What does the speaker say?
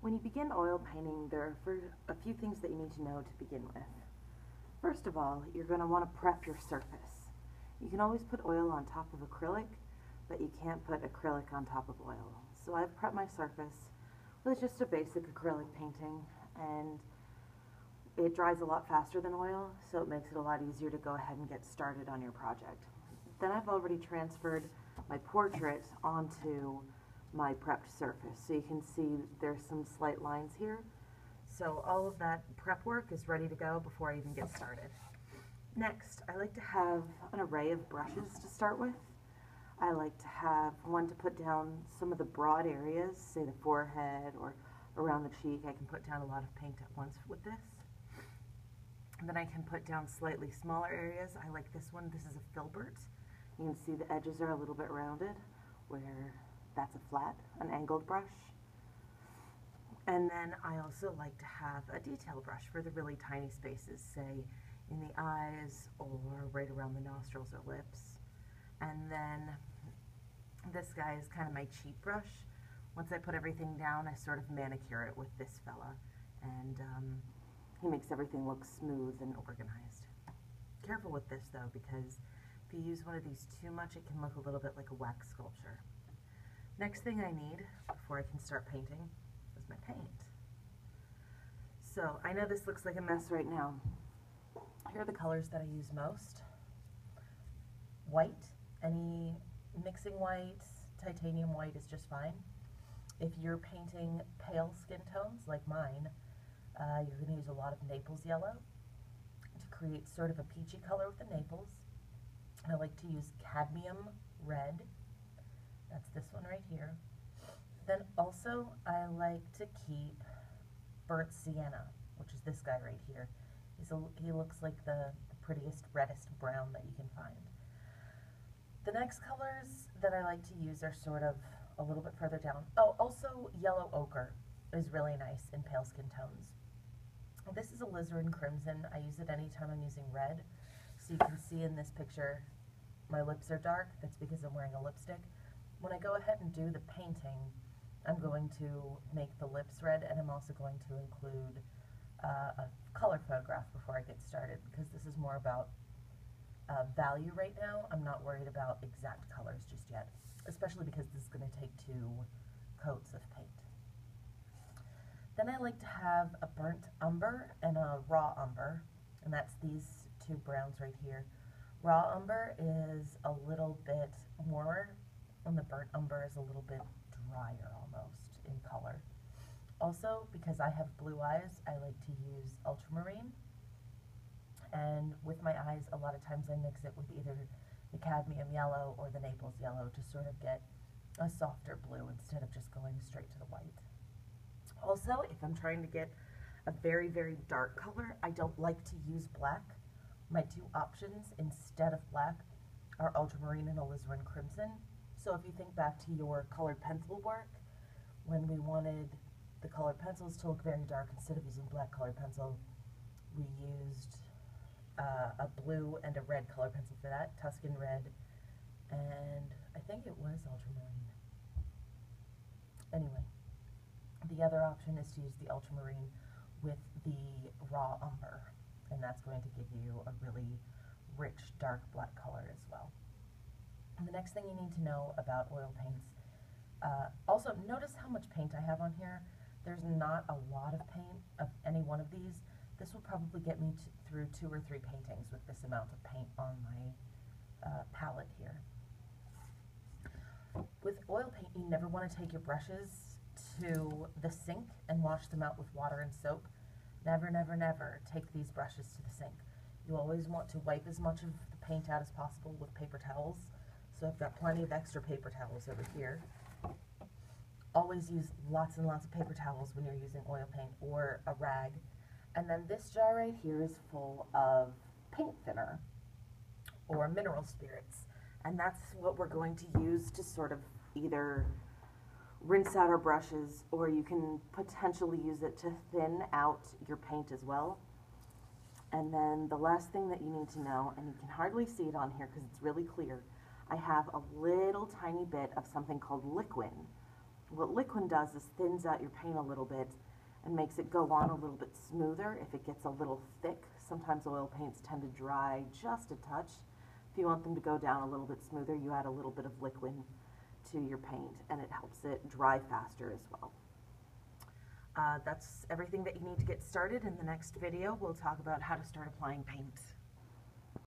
When you begin oil painting, there are a few things that you need to know to begin with. First of all, you're going to want to prep your surface. You can always put oil on top of acrylic, but you can't put acrylic on top of oil. So I've prepped my surface with just a basic acrylic painting, and it dries a lot faster than oil, so it makes it a lot easier to go ahead and get started on your project. Then I've already transferred my portrait onto my prepped surface. So you can see there's some slight lines here. So all of that prep work is ready to go before I even get started. Next, I like to have an array of brushes to start with. I like to have one to put down some of the broad areas, say the forehead or around the cheek. I can put down a lot of paint at once with this. And then I can put down slightly smaller areas. I like this one. This is a filbert. You can see the edges are a little bit rounded, where that's a flat, an angled brush. And then I also like to have a detail brush for the really tiny spaces, say in the eyes or right around the nostrils or lips. And then this guy is kind of my cheat brush. Once I put everything down, I sort of manicure it with this fella, and he makes everything look smooth and organized. Careful with this though, because if you use one of these too much, it can look a little bit like a wax sculpture. Next thing I need before I can start painting is my paint. So I know this looks like a mess right now. Here are the colors that I use most. White, any mixing white, titanium white is just fine. If you're painting pale skin tones like mine, you're going to use a lot of Naples yellow to create sort of a peachy color with the Naples. I like to use cadmium red. That's this one right here. Then also I like to keep burnt sienna, which is this guy right here. He looks like the prettiest, reddest brown that you can find. The next colors that I like to use are sort of a little bit further down. Oh, also yellow ochre is really nice in pale skin tones. This is alizarin crimson. I use it anytime I'm using red. So you can see in this picture my lips are dark. That's because I'm wearing a lipstick. When I go ahead and do the painting, I'm going to make the lips red, and I'm also going to include a color photograph before I get started, because this is more about value right now. I'm not worried about exact colors just yet, especially because this is going to take 2 coats of paint. Then I like to have a burnt umber and a raw umber, and that's these 2 browns right here. Raw umber is a little bit warmer, and the burnt umber is a little bit drier almost in color. Also, because I have blue eyes, I like to use ultramarine. And with my eyes, a lot of times I mix it with either the cadmium yellow or the Naples yellow to sort of get a softer blue instead of just going straight to the white. Also, if I'm trying to get a very, very dark color, I don't like to use black. My 2 options instead of black are ultramarine and alizarin crimson. So if you think back to your colored pencil work, when we wanted the colored pencils to look very dark, instead of using black colored pencil, we used a blue and a red colored pencil for that, Tuscan red, and I think it was ultramarine. Anyway, the other option is to use the ultramarine with the raw umber, and that's going to give you a really rich dark black color as well. And the next thing you need to know about oil paints, also notice how much paint I have on here. There's not a lot of paint of any one of these. This will probably get me through 2 or 3 paintings with this amount of paint on my palette here. With oil paint, you never want to take your brushes to the sink and wash them out with water and soap. Never, never, never take these brushes to the sink. You always want to wipe as much of the paint out as possible with paper towels. So I've got plenty of extra paper towels over here. Always use lots and lots of paper towels when you're using oil paint, or a rag. And then this jar right here is full of paint thinner or mineral spirits. And that's what we're going to use to sort of either rinse out our brushes, or you can potentially use it to thin out your paint as well. And then the last thing that you need to know, and you can hardly see it on here because it's really clear, I have a little tiny bit of something called liquin. What Liquin does is thins out your paint a little bit and makes it go on a little bit smoother if it gets a little thick. Sometimes oil paints tend to dry just a touch. If you want them to go down a little bit smoother, you add a little bit of Liquin to your paint, and it helps it dry faster as well. That's everything that you need to get started. In the next video, we'll talk about how to start applying paint.